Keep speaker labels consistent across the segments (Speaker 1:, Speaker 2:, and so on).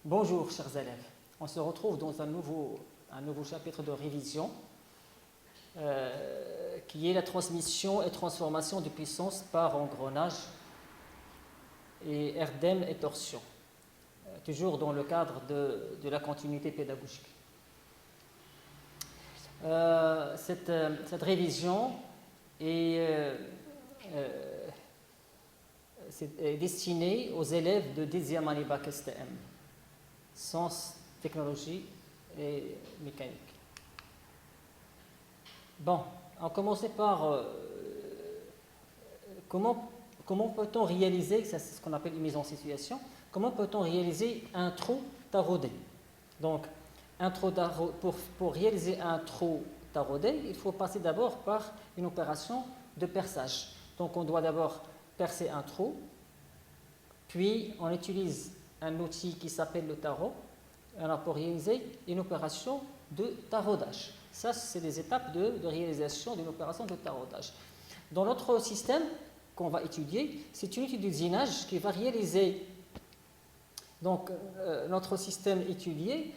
Speaker 1: Bonjour chers élèves, on se retrouve dans un nouveau chapitre de révision qui est la transmission et transformation de puissance par engrenage et RDM et torsion, toujours dans le cadre de la continuité pédagogique. Cette révision est destinée aux élèves de 10e année bac STM, sciences, technologie et mécanique. Bon, on va commencer par comment peut-on réaliser, c'est ce qu'on appelle une mise en situation, comment peut-on réaliser un trou taraudé. Donc, pour réaliser un trou taraudé, il faut passer d'abord par une opération de perçage. Donc, on doit d'abord percer un trou, puis on utilise un outil qui s'appelle le tarot, pour réaliser une opération de taraudage. Ça, c'est des étapes de réalisation d'une opération de taraudage. Dans notre système qu'on va étudier, c'est une unité d'usinage qui va réaliser. Donc, notre système étudié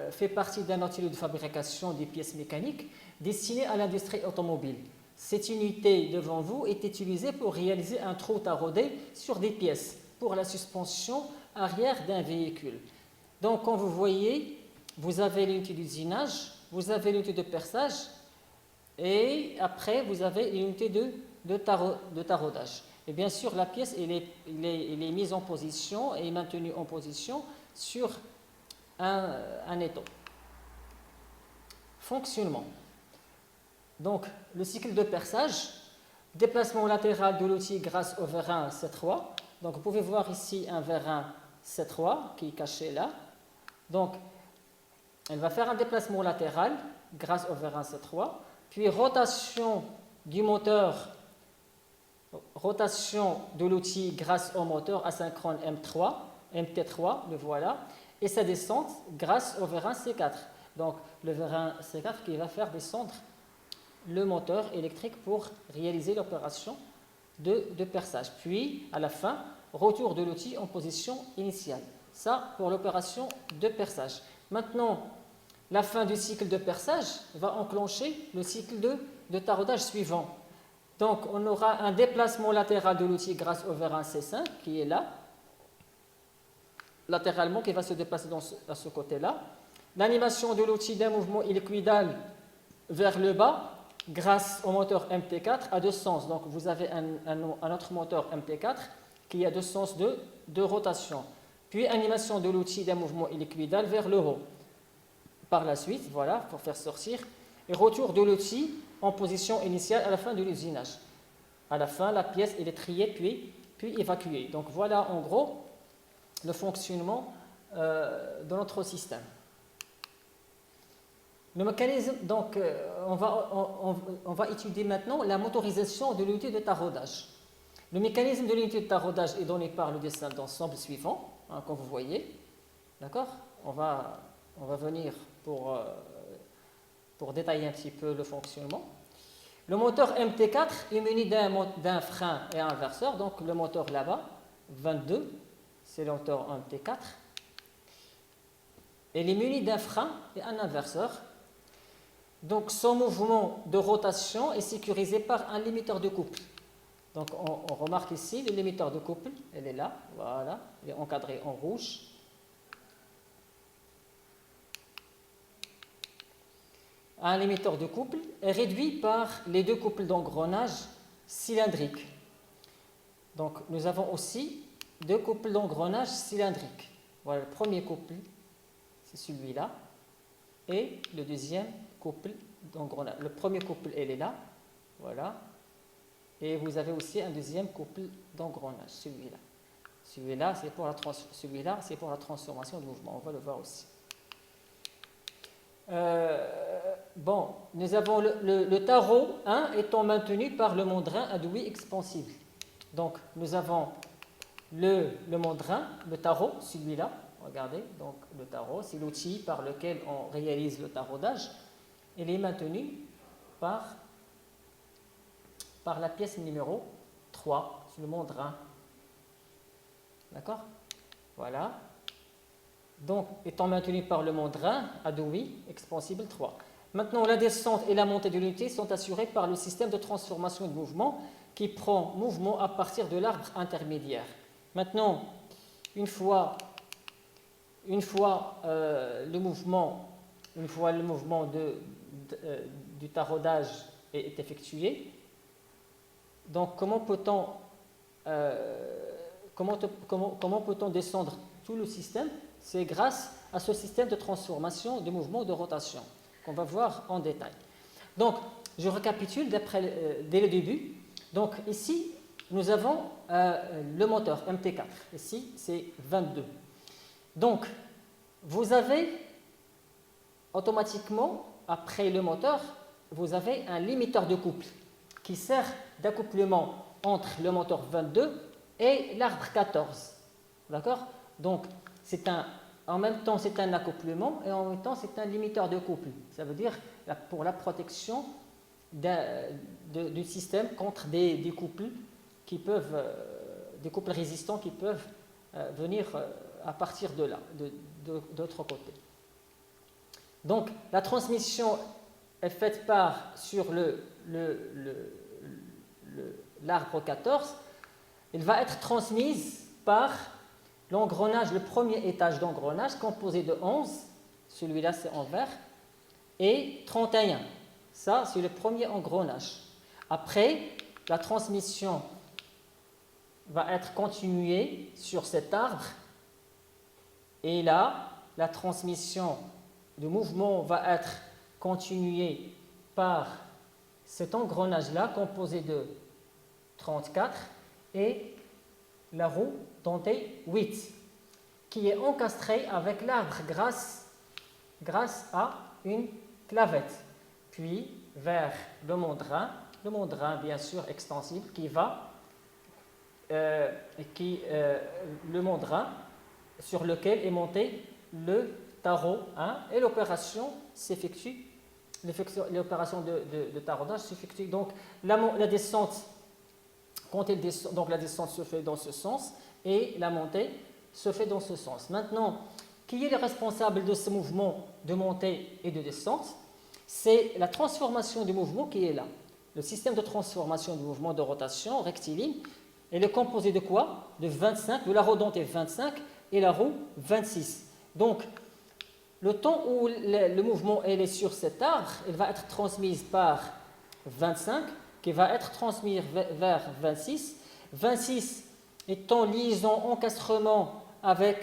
Speaker 1: fait partie d'un atelier de fabrication des pièces mécaniques destiné à l'industrie automobile. Cette unité devant vous est utilisée pour réaliser un trou taraudé sur des pièces pour la suspension arrière d'un véhicule. Donc, comme vous voyez, vous avez l'unité d'usinage, vous avez l'unité de perçage et après, vous avez l'unité de taraudage. Et bien sûr, la pièce elle est mise en position et maintenue en position sur un étau. Fonctionnement. Donc, le cycle de perçage, déplacement latéral de l'outil grâce au vérin C3. Donc, vous pouvez voir ici un vérin C3 qui est caché là. Donc, elle va faire un déplacement latéral grâce au vérin C3, puis rotation du moteur, rotation de l'outil grâce au moteur asynchrone MT3, le voilà, et sa descente grâce au vérin C4. Donc, le vérin C4 qui va faire descendre le moteur électrique pour réaliser l'opération de perçage. Puis, à la fin, retour de l'outil en position initiale. Ça, pour l'opération de perçage. Maintenant, la fin du cycle de perçage va enclencher le cycle de taraudage suivant. Donc, on aura un déplacement latéral de l'outil grâce au vérin C5 qui est là, latéralement, qui va se déplacer à ce côté-là. L'animation de l'outil d'un mouvement hélicoïdal vers le bas grâce au moteur MT4 a deux sens. Donc, vous avez un autre moteur MT4 qui a deux sens de rotation. Puis, animation de l'outil d'un mouvement hélicoïdal vers le haut. Par la suite, voilà, pour faire sortir, et retour de l'outil en position initiale à la fin de l'usinage. À la fin, la pièce elle est triée puis évacuée. Donc, voilà en gros le fonctionnement de notre système. Le mécanisme, donc, on va étudier maintenant la motorisation de l'unité de taraudage. Le mécanisme de l'unité de taraudage est donné par le dessin d'ensemble suivant, comme vous voyez. D'accord ? On va venir pour détailler un petit peu le fonctionnement. Le moteur MT4 est muni d'un frein et un inverseur. Donc, le moteur là-bas, 22, c'est le moteur MT4. Il est muni d'un frein et un inverseur. Donc, son mouvement de rotation est sécurisé par un limiteur de couple. Donc, on remarque ici le limiteur de couple, elle est là, voilà, il est encadré en rouge. Un limiteur de couple est réduit par les deux couples d'engrenage cylindriques. Donc, nous avons aussi deux couples d'engrenage cylindriques. Voilà, le premier couple, c'est celui-là, et le deuxième couple d'engrenage. Le premier couple, elle est là, voilà. Et vous avez aussi un deuxième couple d'engrenage, celui-là. Celui-là, c'est pour la transformation de mouvement. On va le voir aussi. Bon, nous avons le tarot étant maintenu par le mandrin à douille expansible. Donc, nous avons le mandrin, le tarot, celui-là. Regardez, donc le tarot, c'est l'outil par lequel on réalise le taraudage. Il est maintenu par la pièce numéro 3, c'est le mandrin. D'accord ? Voilà. donc étant maintenu par le mandrin à Dewey, expansible 3. Maintenant, la descente et la montée de l'unité sont assurées par le système de transformation de mouvement qui prend mouvement à partir de l'arbre intermédiaire. Maintenant, une fois le mouvement du taraudage est effectué, donc comment peut-on descendre tout le système? C'est grâce à ce système de transformation de mouvement de rotation qu'on va voir en détail. Donc, je récapitule dès le début. Donc, ici, nous avons le moteur MT4. Ici, c'est 22. Donc, vous avez automatiquement, après le moteur, vous avez un limiteur de couple qui sert d'accouplement entre le moteur 22 et l'arbre 14. D'accord? Donc, en même temps, c'est un accouplement et en même temps, c'est un limiteur de couple. Ça veut dire pour la protection du système contre des couples des couples résistants qui peuvent venir à partir de là, d'autre côté. Donc, la transmission est faite sur l'arbre 14. Elle va être transmise par l'engrenage, le premier étage d'engrenage composé de 11, celui-là c'est en vert, et 31. Ça, c'est le premier engrenage. Après, la transmission va être continuée sur cet arbre, et là, la transmission de mouvement va être continuée par cet engrenage-là composé de 34 et la roue dentée 8 qui est encastrée avec l'arbre grâce à une clavette. Puis vers le mandrin bien sûr extensible le mandrin sur lequel est monté le tarot 1 et l'opération s'effectue. L'opération de taraudage s'effectue. Donc la descente, quand elle descend, donc la descente se fait dans ce sens et la montée se fait dans ce sens. Maintenant, qui est le responsable de ce mouvement de montée et de descente? C'est la transformation du mouvement qui est là. Le système de transformation du mouvement de rotation rectiligne, elle est composé de quoi? De 25, de la roue dentée 25 et la roue 26. Donc, le temps où le mouvement est sur cet arbre, elle va être transmise par 25, qui va être transmise vers 26. 26 est en liaison, encastrement avec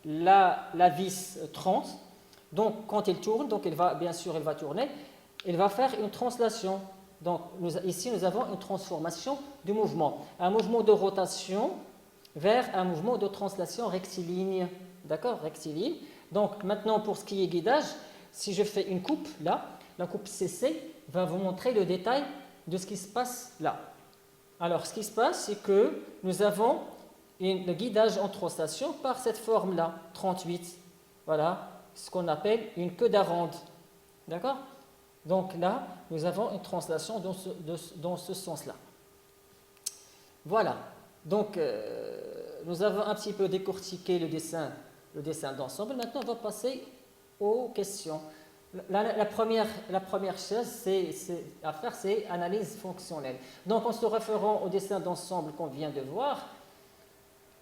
Speaker 1: la vis 30. Donc, quand elle tourne, donc elle va tourner, elle va faire une translation. Donc, ici, nous avons une transformation du mouvement. Un mouvement de rotation vers un mouvement de translation rectiligne. D'accord? Rectiligne. Donc, maintenant, pour ce qui est guidage, si je fais une coupe, là, la coupe CC va vous montrer le détail de ce qui se passe là. Alors, ce qui se passe, c'est que nous avons le guidage en trois stations par cette forme-là, 38. Voilà, ce qu'on appelle une queue d'aronde. D'accord? Donc là, nous avons une translation dans ce sens-là. Voilà. Donc, nous avons un petit peu décortiqué le dessin d'ensemble. Maintenant, on va passer aux questions. La première chose à faire, c'est analyse fonctionnelle. Donc, en se référant au dessin d'ensemble qu'on vient de voir,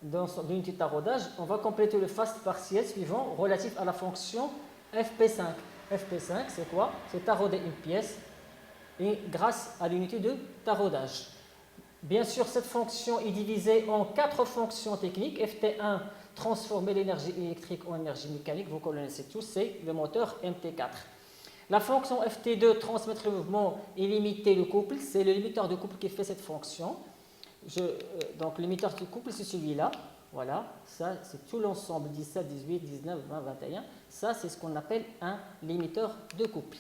Speaker 1: dans l'unité de taraudage, on va compléter le fast partiel suivant relatif à la fonction FP5. FP5, c'est quoi? C'est tarauder une pièce et grâce à l'unité de taraudage. Bien sûr, cette fonction est divisée en 4 fonctions techniques. FT1, transformer l'énergie électrique en énergie mécanique, vous connaissez tous, c'est le moteur MT4. La fonction FT2, transmettre le mouvement et limiter le couple, c'est le limiteur de couple qui fait cette fonction. Donc, le limiteur de couple, c'est celui-là. Voilà, ça, c'est tout l'ensemble, 17, 18, 19, 20, 21. Ça, c'est ce qu'on appelle un limiteur de couple.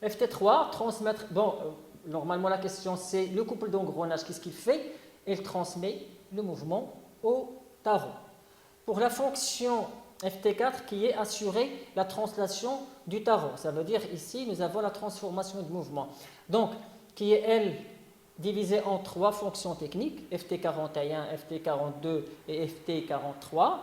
Speaker 1: FT3, transmettre... Bon, normalement, la question, c'est le couple d'engrenage, qu'est-ce qu'il fait? Il transmet le mouvement au tarot. Pour la fonction FT4 qui est assurer la translation du tarot, ça veut dire ici nous avons la transformation du mouvement. Donc, qui est elle divisée en 3 fonctions techniques, FT41, FT42 et FT43.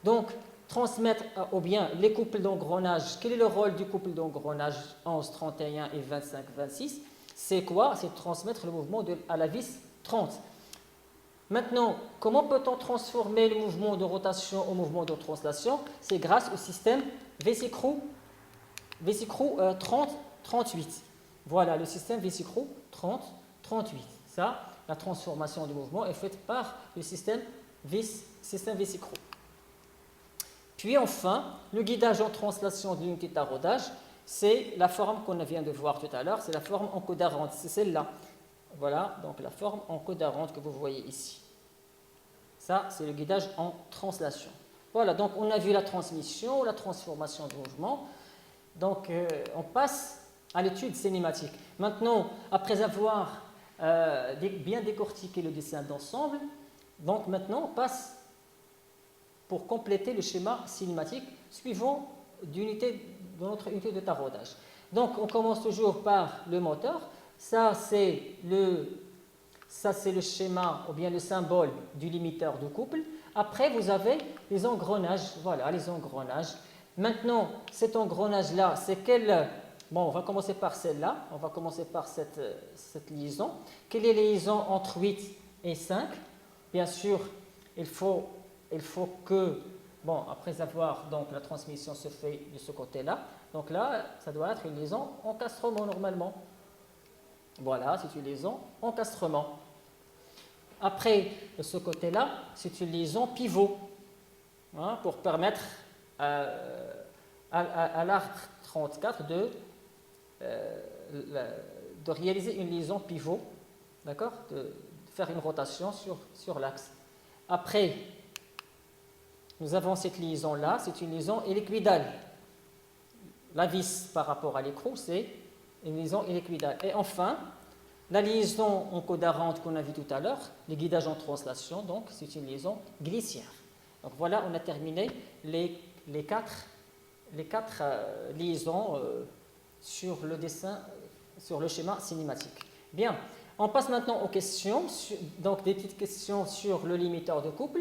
Speaker 1: Donc, transmettre, ou bien les couples d'engrenage. Quel est le rôle du couple d'engrenage 11, 31 et 25, 26? C'est quoi? C'est de transmettre le mouvement à la vis 30. Maintenant, comment peut-on transformer le mouvement de rotation au mouvement de translation? C'est grâce au système Vesicroux 30-38. Voilà, le système Vesicroux 30-38. Ça, la transformation du mouvement est faite par le système Vesicroux. Puis enfin, le guidage en translation de l'unité de taraudage, c'est la forme qu'on vient de voir tout à l'heure, c'est la forme encodarante, c'est celle-là. Voilà, donc la forme encodarante que vous voyez ici. Ça, c'est le guidage en translation. Voilà, donc on a vu la transmission, la transformation du mouvement. Donc on passe à l'étude cinématique. Maintenant, après avoir bien décortiqué le dessin d'ensemble, donc maintenant on passe pour compléter le schéma cinématique suivant de notre unité de taraudage. Donc on commence toujours par le moteur. Ça c'est le schéma ou bien le symbole du limiteur de couple. Après vous avez les engrenages. Voilà les engrenages. Maintenant cet engrenage-là, c'est quel... Bon, on va commencer par celle-là. On va commencer par cette liaison. Quelle est la liaison entre 8 et 5? Bien sûr, il faut que, bon, après avoir, donc la transmission se fait de ce côté-là. Donc là, ça doit être une liaison encastrement normalement. Voilà, c'est une liaison encastrement. Après, de ce côté-là, c'est une liaison pivot, hein, pour permettre à l'arc 34 de réaliser une liaison pivot, d'accord, de faire une rotation sur l'axe. Après, nous avons cette liaison-là, c'est une liaison hélicoïdale. La vis par rapport à l'écrou, c'est une liaison hélicoïdale. Et enfin, la liaison encodarante qu'on a vue tout à l'heure, le guidage en translation, donc c'est une liaison glissière. Donc voilà, on a terminé les quatre liaisons sur le dessin, sur le schéma cinématique. Bien, on passe maintenant aux questions, donc des petites questions sur le limiteur de couple.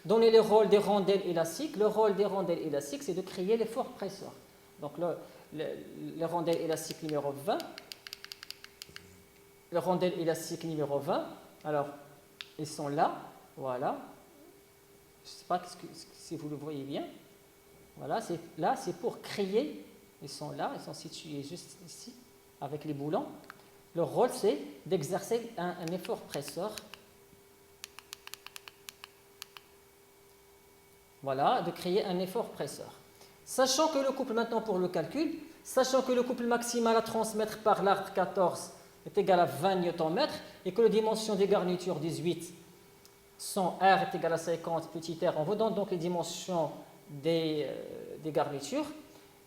Speaker 1: Donner le rôle des rondelles élastiques. Le rôle des rondelles élastiques, c'est de créer l'effort presseur. Donc le rondelle élastique numéro 20. Le rondelle élastique numéro 20. Alors, ils sont là, voilà. Je ne sais pas si vous le voyez bien. Voilà, là, c'est pour créer. Ils sont là, ils sont situés juste ici, avec les boulons. Leur rôle, c'est d'exercer un effort presseur. Voilà, de créer un effort presseur. Sachant que le couple, maintenant pour le calcul, sachant que le couple maximal à transmettre par l'arc 14 est égal à 20 Nm et que la dimension des garnitures 18 sont R est égal à 50, petit r, on vous donne donc les dimensions des garnitures,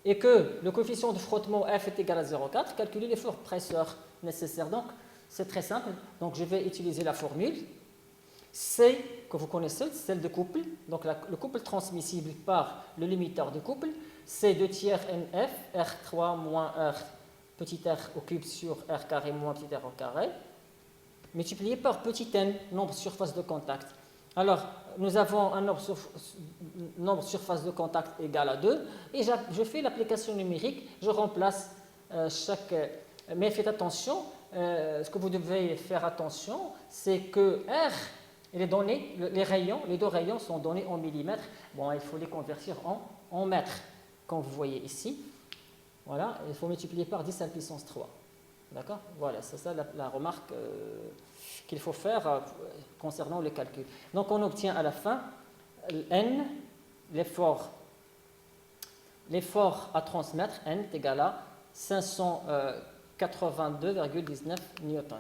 Speaker 1: et que le coefficient de frottement F est égal à 0,4, calculer l'effort presseur nécessaire. Donc, c'est très simple. Donc, je vais utiliser la formule. C, que vous connaissez, celle de couple. Donc, le couple transmissible par le limiteur de couple. C'est 2 tiers NF, R3 moins R, petit r au cube sur R carré moins petit r au carré, multiplié par petit n, nombre de surface de contact. Alors, nous avons un nombre de surface de contact égal à 2, et je fais l'application numérique, je remplace chaque... Mais faites attention, ce que vous devez faire attention, c'est que R, les données, les deux rayons sont donnés en millimètres. Bon, il faut les convertir en mètres, comme vous voyez ici. Voilà, il faut multiplier par 10 à la puissance 3. D'accord? Voilà, c'est ça la remarque qu'il faut faire concernant le calcul. Donc, on obtient à la fin N, l'effort à transmettre, N est égal à 582,19 newtons.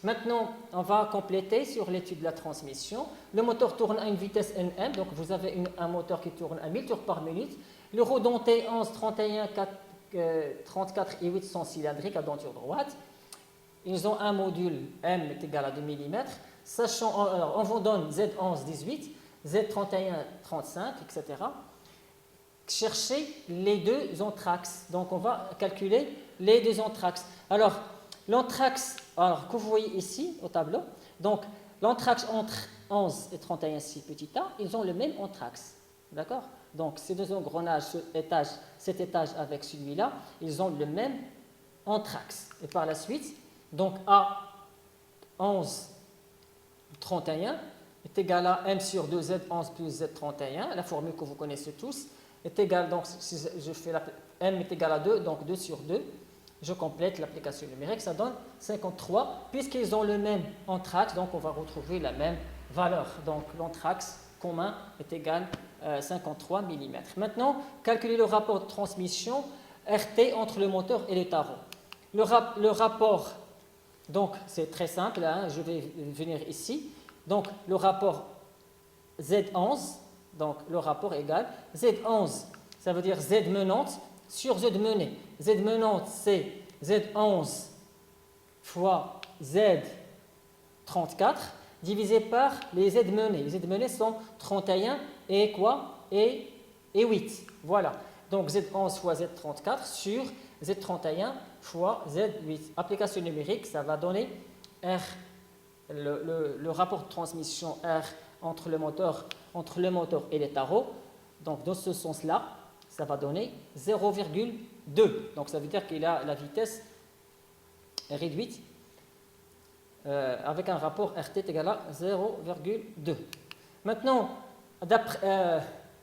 Speaker 1: Maintenant, on va compléter sur l'étude de la transmission. Le moteur tourne à une vitesse Nm, donc vous avez un moteur qui tourne à 1000 tours par minute. Le rodon T11, 31, 34 et 8 sont cylindriques à denture droite. Ils ont un module M est égal à 2 mm. Sachant, alors, on vous donne Z11, 18, Z31, 35, etc. Cherchez les deux anthrax. Donc, on va calculer les deux anthrax. Alors, l'anthrax, que vous voyez ici au tableau, donc l'anthrax entre 11 et 31 si petit a, ils ont le même anthrax. D'accord? Donc, ces deux engrenages, cet étage avec celui-là, ils ont le même entre-axe. Et par la suite, donc A11, 31 est égal à M sur 2Z11 plus Z31, la formule que vous connaissez tous, est égal, donc si je fais M est égal à 2, donc 2 sur 2, je complète l'application numérique, ça donne 53, puisqu'ils ont le même entre-axe, donc on va retrouver la même valeur. Donc l'entre-axe commun est égal à 53 mm. Maintenant, calculer le rapport de transmission RT entre le moteur et le tarot. Le rapport, donc c'est très simple, hein, je vais venir ici. Donc le rapport Z11, donc le rapport égale Z11, ça veut dire Z menante sur Z menée. Z menante, c'est Z11 fois Z34 divisé par les Z menées. Les Z menées sont 31 et quoi? Et 8. Voilà. Donc Z11 fois Z34 sur Z31 fois Z8. Application numérique, ça va donner R, le rapport de transmission R entre le moteur et les tarots. Donc dans ce sens-là, ça va donner 0,2. Donc ça veut dire qu'il a la vitesse réduite avec un rapport RT égal à 0,2. Maintenant,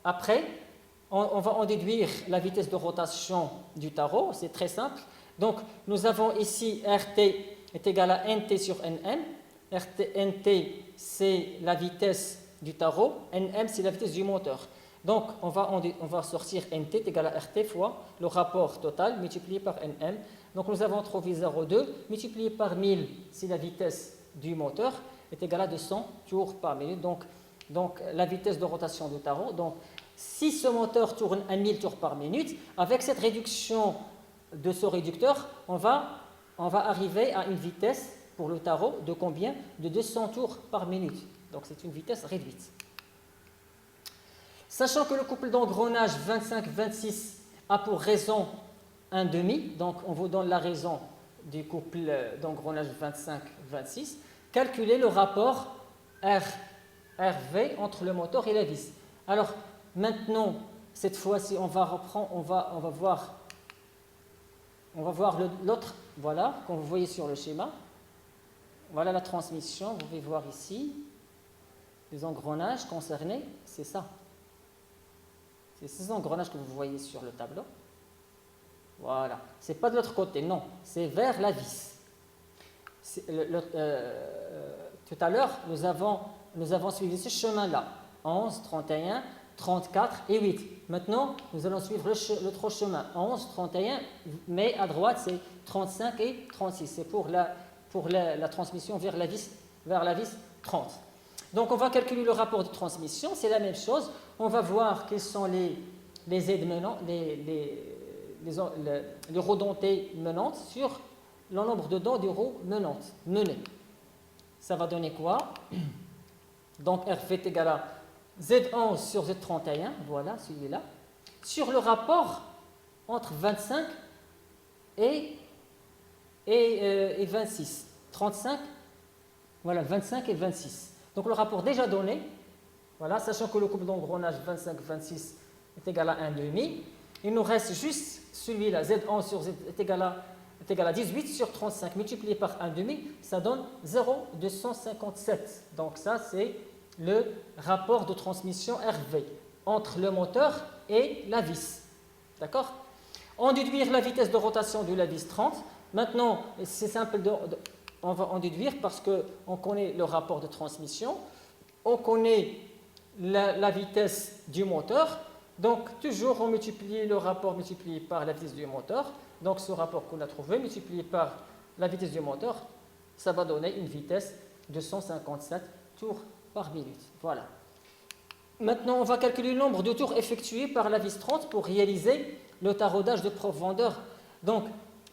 Speaker 1: après, on va en déduire la vitesse de rotation du tarot, c'est très simple. Donc nous avons ici RT est égal à NT sur NM. NT c'est la vitesse du tarot, NM c'est la vitesse du moteur. Donc on va sortir NT est égal à RT fois le rapport total multiplié par NM. Donc nous avons trouvé 0,2 multiplié par 1000, c'est la vitesse du moteur, est égale à 200 tours par minute. Donc la vitesse de rotation du tarot. Donc si ce moteur tourne à 1000 tours par minute, avec cette réduction de ce réducteur, on va arriver à une vitesse pour le tarot de combien? De 200 tours par minute. Donc c'est une vitesse réduite. Sachant que le couple d'engrenage 25-26 a pour raison 1,5, donc on vous donne la raison du couple d'engrenage 25-26, calculez le rapport RV entre le moteur et la vis. Alors maintenant, cette fois-ci, on va voir l'autre, voilà, comme vous voyez sur le schéma. Voilà la transmission, vous pouvez voir ici, les engrenages concernés, c'est ça. C'est ces engrenages que vous voyez sur le tableau. Voilà. Ce n'est pas de l'autre côté, non. C'est vers la vis. Tout à l'heure, nous avons suivi ce chemin-là. 11, 31, 34 et 8. Maintenant, nous allons suivre l'autre chemin. 11, 31, mais à droite, c'est 35 et 36. C'est pour la transmission vers la vis 30. Donc, on va calculer le rapport de transmission. C'est la même chose. On va voir quels sont les aides menantes, les rodentées menantes sur le nombre de dents des roues menées. Ça va donner quoi? Donc RV est égal à Z11 sur Z31, voilà celui-là, sur le rapport entre 25 et 26. 35, voilà, 25 et 26. Donc le rapport déjà donné, voilà, sachant que le couple d'engrenage 25-26 est égal à 1,5, il nous reste juste celui-là, Z11 sur Z est égal à 18 sur 35 multiplié par 1,5, ça donne 0,257. Donc ça, c'est le rapport de transmission RV entre le moteur et la vis. D'accord? En déduire la vitesse de rotation de la vis 30. Maintenant, c'est simple, on va en déduire parce qu'on connaît le rapport de transmission, on connaît la vitesse du moteur. Donc, toujours on multiplie le rapport multiplié par la vitesse du moteur. Donc, ce rapport qu'on a trouvé multiplié par la vitesse du moteur, ça va donner une vitesse de 157 tours par minute. Voilà. Maintenant, on va calculer le nombre de tours effectués par la vis 30 pour réaliser le taraudage de profondeur. Donc,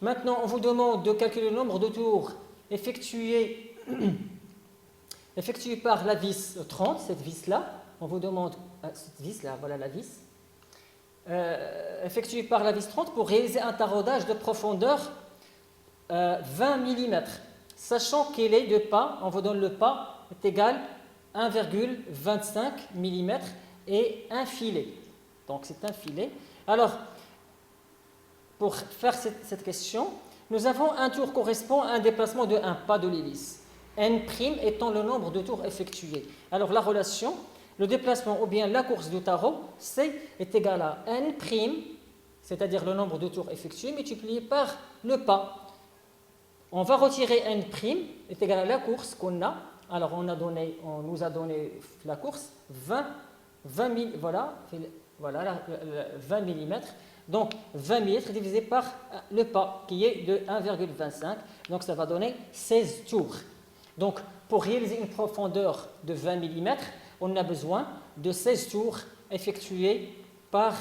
Speaker 1: maintenant, on vous demande de calculer le nombre de tours effectués par la vis 30, cette vis-là. On vous demande, cette vis-là, voilà la vis. Effectué par la vis 30 pour réaliser un taraudage de profondeur 20 mm. Sachant qu'il est de pas, on vous donne le pas est égal à 1,25 mm et un filet. Donc c'est un filet. Alors, pour faire cette question, nous avons un tour correspond à un déplacement de 1 pas de l'hélice. N' étant le nombre de tours effectués. Alors la relation, le déplacement ou bien la course du tarot, C est égal à N', c'est-à-dire le nombre de tours effectués, multiplié par le pas. On va retirer N' est égal à la course qu'on a. Alors on nous a donné la course 20 000, voilà 20 mm. Donc 20 mètres divisé par le pas qui est de 1,25. Donc ça va donner 16 tours. Donc pour réaliser une profondeur de 20 mm, on a besoin de 16 tours effectués par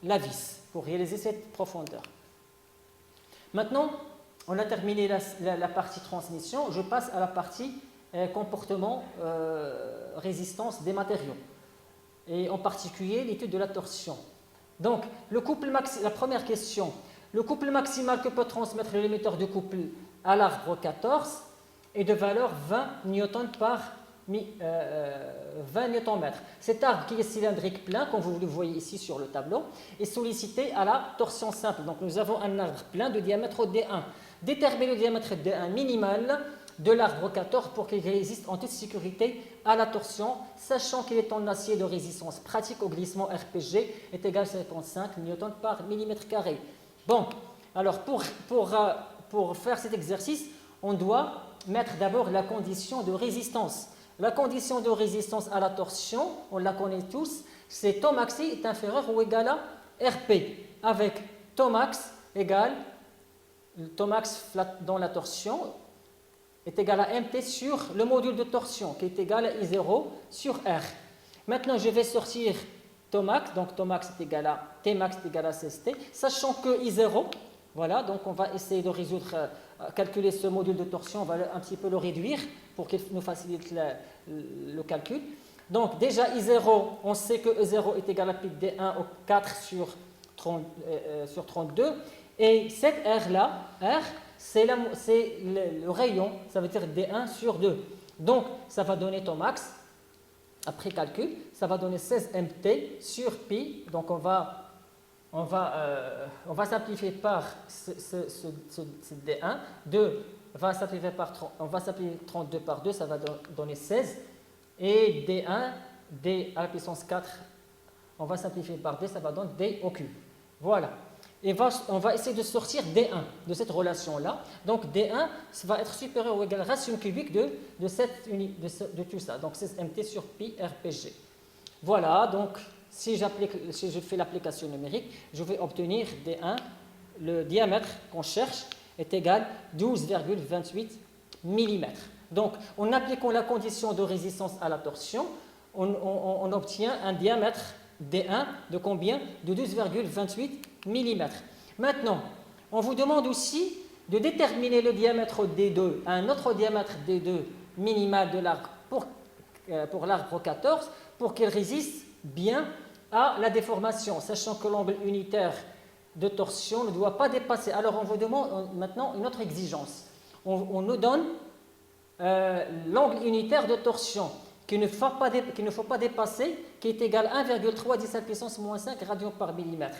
Speaker 1: la vis pour réaliser cette profondeur. Maintenant, on a terminé la partie transmission. Je passe à la partie comportement, résistance des matériaux. Et en particulier l'étude de la torsion. Donc, la première question, le couple maximal que peut transmettre l'émetteur de couple à l'arbre 14 est de valeur 20 newtons par 20 Nm. Cet arbre qui est cylindrique plein, comme vous le voyez ici sur le tableau, est sollicité à la torsion simple. Donc nous avons un arbre plein de diamètre D1. Déterminez le diamètre D1 minimal de l'arbre 14 pour qu'il résiste en toute sécurité à la torsion, sachant qu'il est en acier de résistance pratique au glissement RPG est égal à 55 newtons par millimètre carré. Bon, alors pour faire cet exercice, on doit mettre d'abord la condition de résistance. La condition de résistance à la torsion, on la connaît tous, c'est taux maxi est inférieur ou égal à RP, avec taux max égale, taux max dans la torsion est égal à MT sur le module de torsion, qui est égal à I0 sur R. Maintenant, je vais sortir taux max, donc taux max est égal à T max est égal à CST, sachant que I0, voilà, donc on va essayer de résoudre, calculer ce module de torsion, on va un petit peu le réduire pour qu'il nous facilite le calcul. Donc déjà I0, on sait que E0 est égal à pi D1 au 4 sur 32, et cette R-là, R, c'est le rayon, ça veut dire D1 sur 2. Donc ça va donner ton max, après calcul, ça va donner 16 mt sur pi, donc on va simplifier par ce D1, 2 on va simplifier 32 par 2, ça va donner 16, et D1, D à la puissance 4, on va simplifier par D, ça va donner D au cube. Voilà. Et on va essayer de sortir D1 de cette relation-là. Donc D1 va être supérieur ou égal à racine cubique de tout ça. Donc 16 mt sur pi RPG. Voilà, donc si je fais l'application numérique, je vais obtenir D1, le diamètre qu'on cherche est égal à 12,28 mm. Donc en appliquant la condition de résistance à la torsion, on obtient un diamètre D1 de combien? De 12,28 mm. Maintenant, on vous demande aussi de déterminer le diamètre D2, un autre diamètre D2 minimal de l'arbre pour l'arbre 14 pour qu'il résiste bien à la déformation, sachant que l'angle unitaire de torsion ne doit pas dépasser. Alors on vous demande maintenant une autre exigence. On nous donne l'angle unitaire de torsion qu'il ne faut pas dépasser, qui est égal à 1,3 10 à la puissance moins 5 radians par millimètre.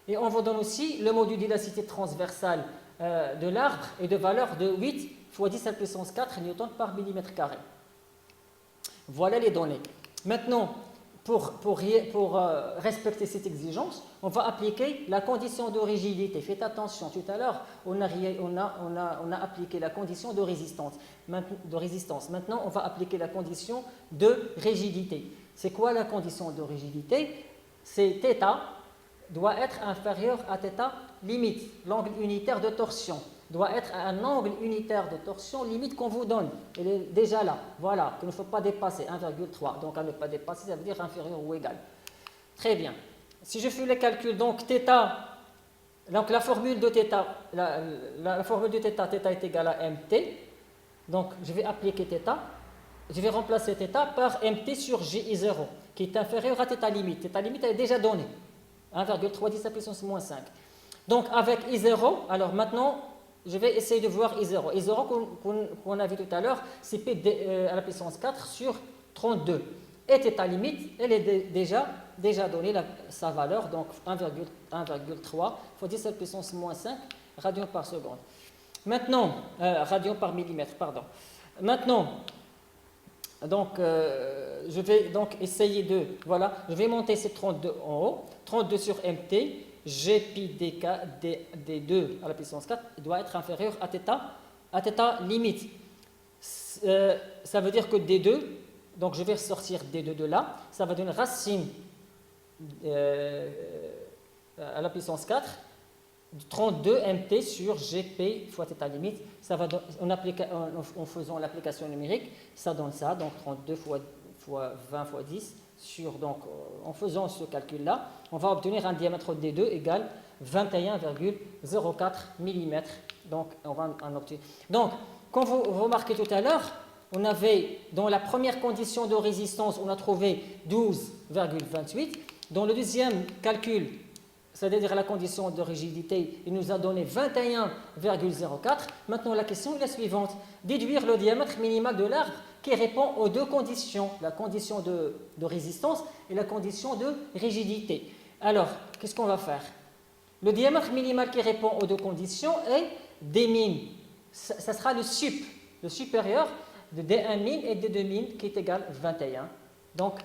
Speaker 1: Et on vous donne aussi le module d'élasticité transversale de l'arbre est de valeur de 8 fois 10 à la puissance 4 newtons par millimètre carré. Voilà les données. Maintenant, pour respecter cette exigence, on va appliquer la condition de rigidité. Faites attention, tout à l'heure, on a appliqué la condition de résistance. Maintenant, on va appliquer la condition de rigidité. C'est quoi la condition de rigidité? C'est θ doit être inférieur à θ limite. L'angle unitaire de torsion doit être un angle unitaire de torsion limite qu'on vous donne. Il est déjà là. Voilà, qu'il ne faut pas dépasser 1,3. Donc à ne pas dépasser, ça veut dire inférieur ou égal. Très bien. Si je fais les calculs, donc θ, donc la formule de θ, la formule de θ, θ est égal à mt. Donc je vais appliquer θ. Je vais remplacer θ par mt sur gi0, qui est inférieur à θ limite. θ limite elle est déjà donnée. 1,3 10 à la puissance moins 5. Donc avec I0, alors maintenant, je vais essayer de voir I0. I0 qu'on a vu tout à l'heure, c'est P à la puissance 4 sur 32. et θ limite, elle est déjà donnée sa valeur, donc 1,3 fois 10 à la puissance moins 5 radians par seconde. Maintenant, radians par millimètre, pardon. Maintenant, donc, je vais donc essayer voilà, je vais monter ces 32 en haut, 32 sur mt, Gπ d2 à la puissance 4 doit être inférieur à θ limite. Ça veut dire que d2, donc je vais sortir d2 de là, ça va donner racine à la puissance 4, 32 mt sur Gp fois θ limite, ça va en faisant l'application numérique, ça donne ça, donc 32 fois 20 fois 10, donc en faisant ce calcul-là, on va obtenir un diamètre D2 égale 21,04 mm. Donc, on va en obtenir. Donc, comme vous remarquez tout à l'heure, on avait, dans la première condition de résistance, on a trouvé 12,28. Dans le deuxième calcul, c'est-à-dire la condition de rigidité, il nous a donné 21,04. Maintenant, la question est la suivante. Déduire le diamètre minimal de l'arbre qui répond aux deux conditions, la condition de résistance et la condition de rigidité. Alors, qu'est-ce qu'on va faire? Le diamètre minimal qui répond aux deux conditions est D min. Ça sera le supérieur de D1 min et D2 min qui est égal à 21. Donc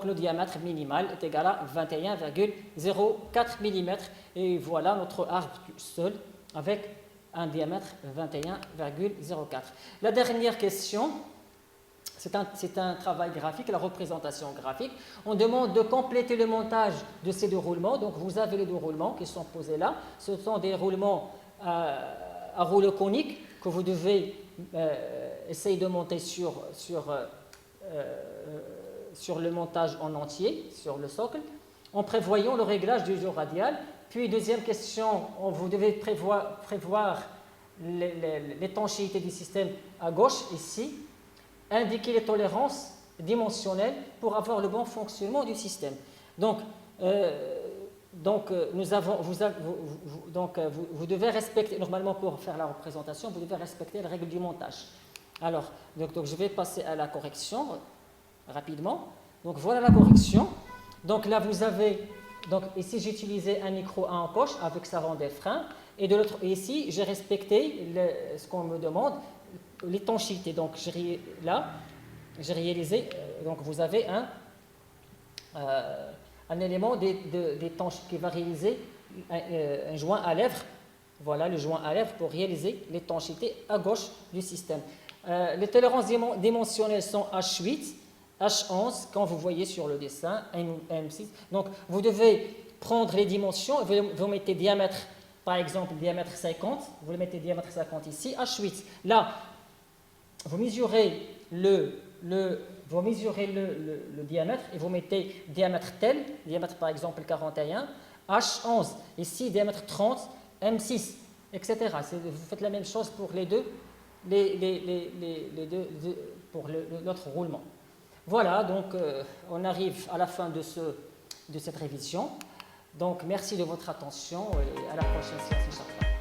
Speaker 1: le diamètre minimal est égal à 21,04 mm. Et voilà notre arbre seul avec un diamètre 21,04. La dernière question, c'est un travail graphique, la représentation graphique. On demande de compléter le montage de ces deux roulements. Donc vous avez les deux roulements qui sont posés là. Ce sont des roulements à rouleau conique que vous devez essayer de monter sur le montage en entier, sur le socle, en prévoyant le réglage du jeu radial. Puis, deuxième question, vous devez prévoir l'étanchéité du système à gauche, ici, indiquer les tolérances dimensionnelles pour avoir le bon fonctionnement du système. Donc, vous devez respecter, normalement pour faire la représentation, vous devez respecter les règles du montage. Alors, donc je vais passer à la correction rapidement. Donc voilà la correction. Donc là vous avez, donc ici j'ai utilisé un micro en poche avec sa rondelle frein, et de l'autre ici j'ai respecté ce qu'on me demande, l'étanchéité. Donc j'ai réalisé, donc vous avez un élément d'étanche qui va réaliser un joint à lèvres. Voilà le joint à lèvres pour réaliser l'étanchéité à gauche du système. Les tolérances dimensionnelles sont H8, H11, quand vous voyez sur le dessin, M6. Donc, vous devez prendre les dimensions, vous mettez diamètre, par exemple, diamètre 50, vous le mettez diamètre 50 ici, H8. Là, vous mesurez le diamètre et vous mettez diamètre tel, diamètre par exemple 41, H11, ici diamètre 30, M6, etc. Vous faites la même chose pour les deux, pour l'autre roulement. Voilà, donc on arrive à la fin de cette révision. Donc merci de votre attention et à la prochaine séance, Inch'Allah.